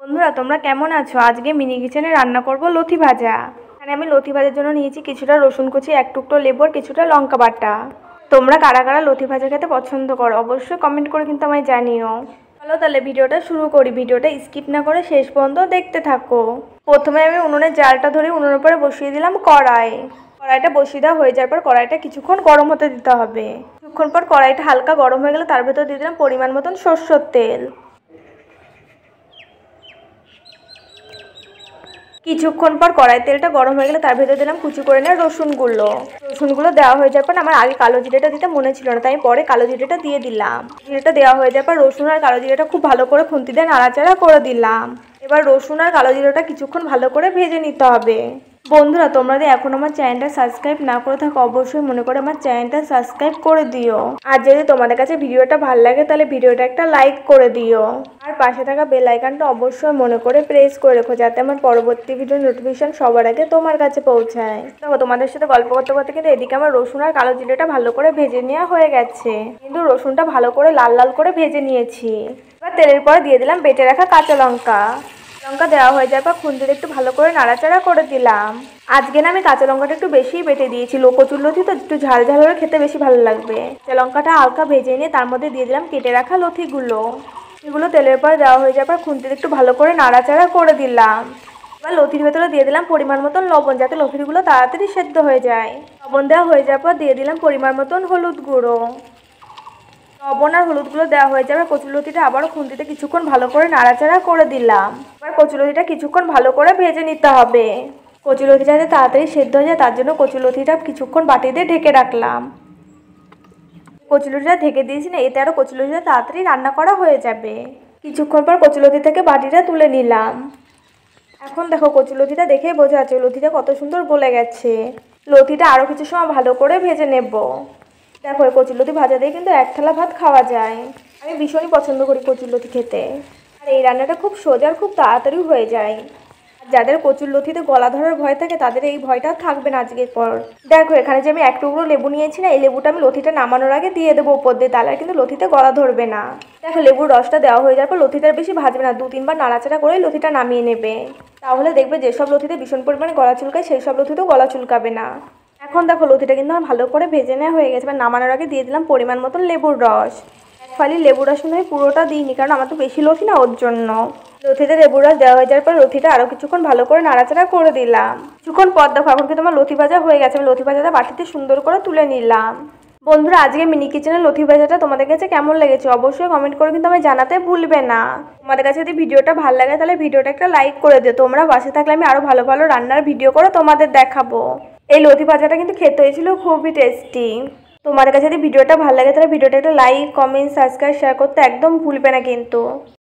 বন্ধুরা তোমরা কেমন আছো? আজকে মিনি কিচেনে রান্না করব লথি ভাজা। এখানে আমি লথি ভাজার জন্য নিয়েছি কিছুটা রসুন কুচি, এক টুকরো লেবু আর কিছুটা লঙ্কা বাটা। তোমরা কারা কারা লথি ভাজা খেতে পছন্দ করো অবশ্যই কমেন্ট করে কিন্তু আমায় জানিও। চলো তাহলে ভিডিওটা শুরু করি। ভিডিওটা স্কিপ না করে শেষ পর্যন্ত দেখতে থাকো। প্রথমে আমি উনুনের জালটা ধরে উনুনের উপরে বসিয়ে দিলাম কড়াইটা বসিয়ে দেওয়া হয়ে যাওয়ার পর কড়াইটা কিছুক্ষণ গরম হতে দিতে হবে। কিছুক্ষণ পর কড়াইটা হালকা গরম হয়ে গেলে তার ভেতর দিয়ে দিলাম পরিমাণ মতন সরষের তেল। কিছুক্ষণ পর কড়াই তেলটা গরম হয়ে গেলে তার ভেতরে দিলাম কুচি করে নেওয়া রসুনগুলো দেওয়া হয়ে যাওয়ার পর আমার আগে কালো জিরেটা দিতে মনে ছিল না, তাই আমি পরে কালো জিরেটা দিয়ে দিলাম। জিরেটা দেওয়া হয়ে যাওয়ার পর রসুন আর কালো জিরেটা খুব ভালো করে খুন্তি দিয়ে নাড়াচাড়া করে দিলাম। এবার রসুন আর কালো জিরেটা কিছুক্ষণ ভালো করে ভেজে নিতে হবে। বন্ধুরা তোমরা যদি এখন আমার চ্যানেলটা সাবস্ক্রাইব না করে থাকো অবশ্যই মনে করে আমার চ্যানেলটা সাবস্ক্রাইব করে দিও। আর যদি তোমাদের কাছে ভিডিওটা ভালো লাগে তাহলে ভিডিওটা একটা লাইক করে দিও। আর পাশে থাকা বেল আইকনটা অবশ্যই মনে করে প্রেস করে রেখো যাতে আমার পরবর্তী ভিডিওর নোটিফিকেশন সবার আগে তোমার কাছে পৌঁছায়। দেখো তোমাদের সাথে গল্প করতে করতে কিন্তু এদিকে আমার রসুন আর কালো জিরেটা ভালো করে ভেজে নেওয়া হয়ে গেছে, কিন্তু রসুনটা ভালো করে লাল লাল করে ভেজে নিয়েছি। এবার তেলের পরে দিয়ে দিলাম বেটে রাখা কাঁচা লঙ্কা দেওয়া হয়ে যাওয়ার পর খুন্তিতে একটু ভালো করে নাড়াচাড়া করে দিলাম। আজকে না আমি কাঁচা লঙ্কাটা একটু বেশিই বেটে দিয়েছি, কচুর লথি তো একটু ঝাল ঝাল হলে খেতে বেশি ভালো লাগবে। কাঁচা লঙ্কাটা হালকা ভেজে নিয়ে তার মধ্যে দিয়ে দিলাম কেটে রাখা লথিগুলো। এগুলো তেলের পরে দেওয়া হয়ে যাওয়ার পর খুন্তিতে একটু ভালো করে নাড়াচাড়া করে দিলাম। এবার লথির ভেতরে দিয়ে দিলাম পরিমাণ মতন লবণ যাতে লথিগুলো তাড়াতাড়ি সেদ্ধ হয়ে যায়। লবণ দেওয়া হয়ে যাওয়ার পর দিয়ে দিলাম পরিমাণ মতন হলুদ গুঁড়ো। লবণ আর হলুদগুলো দেওয়া হয়ে যাবে। কচুরলতিটা আবারও খুন্তিতে কিছুক্ষণ ভালো করে নাড়াচাড়া করে দিলাম। এবার কচুরলতিটা কিছুক্ষণ ভালো করে ভেজে নিতে হবে। কচুরলতিটা যাতে তাড়াতাড়ি সেদ্ধ হয়ে যায় তার জন্য কচুরলতিটা কিছুক্ষণ বাটি দিয়ে ঢেকে রাখলাম। কচুরলতিটা ঢেকে দিয়েছি না, এতে আরও কচুরলতিটা তাড়াতাড়ি রান্না করা হয়ে যাবে। কিছুক্ষণ পর কচুরলতি থেকে বাটিটা তুলে নিলাম। এখন দেখো কচুরলতিটা দেখেই বোঝা যাচ্ছে লতিটা কত সুন্দর গলে গেছে। লতিটা আরও কিছু সময় ভালো করে ভেজে নেব। দেখো কচুরলতি ভাজা দিয়ে কিন্তু এক থালা ভাত খাওয়া যায়। আমি ভীষণই পছন্দ করি কচুরলতি খেতে। আর এই রান্নাটা খুব সোজা আর খুব তাড়াতাড়ি হয়ে যায়। আর যাদের কচুরলতিতে গলা ধরার ভয় থাকে তাদের এই ভয়টা থাকবে না আজকের পর। দেখো এখানে যে আমি এক টুকরো লেবু নিয়েছি না, এই লেবুটা আমি লতিটা নামানোর আগে দিয়ে দেবো উপর দিয়ে, তাহলে কিন্তু লতিতে গলা ধরবে না। দেখো লেবুর রসটা দেওয়া হয়ে যাওয়ার পর লতিটার বেশি ভাজবে না, 2-3 বার নাড়াচাড়া করেই লতিটা নামিয়ে নেবে। তাহলে দেখবে যেসব লতিতে ভীষণ পরিমাণে গলা চুলকায় সেই সব লতিতেও গলা চুলকাবে না। এখন দেখো লতিটা কিন্তু আমার ভালো করে ভেজে নেওয়া হয়ে গেছে। এবার নামানোর আগে দিয়ে দিলাম পরিমাণ মতন লেবুর রস। এক ফালি লেবুর রস আমি পুরোটা দিইনি, কারণ আমার তো বেশি লতি না, ওর জন্য। লতিতে লেবুর রস দেওয়া হয়ে যাওয়ার পর লতিটা আরও কিছুক্ষণ ভালো করে নাড়াচাড়া করে দিলাম। কিছুক্ষণ পর দেখো এখন কিন্তু আমার লতি ভাজা হয়ে গেছে। আমি লতি ভাজাটা বাটিতে সুন্দর করে তুলে নিলাম। বন্ধুরা আজকে মিনি কিচেনের লথি ভাজাটা তোমাদের কাছে কেমন লেগেছে অবশ্যই কমেন্ট করে কিন্তু আমায় জানাতে ভুলবে না। তোমাদের কাছে যদি ভিডিওটা ভালো লাগে তাহলে ভিডিওটা একটা লাইক করে দিও। তোমরা পাশে থাকলে আমি আরও ভালো ভালো রান্নার ভিডিও করে তোমাদের দেখাবো। এই লথি ভাজাটা কিন্তু খেতে হয়েছিল খুবই টেস্টি। তোমাদের কাছে যদি ভিডিওটা ভালো লাগে তাহলে ভিডিওটা একটা লাইক, কমেন্ট, সাবস্ক্রাইব, শেয়ার করতে একদম ভুলবে না কিন্তু।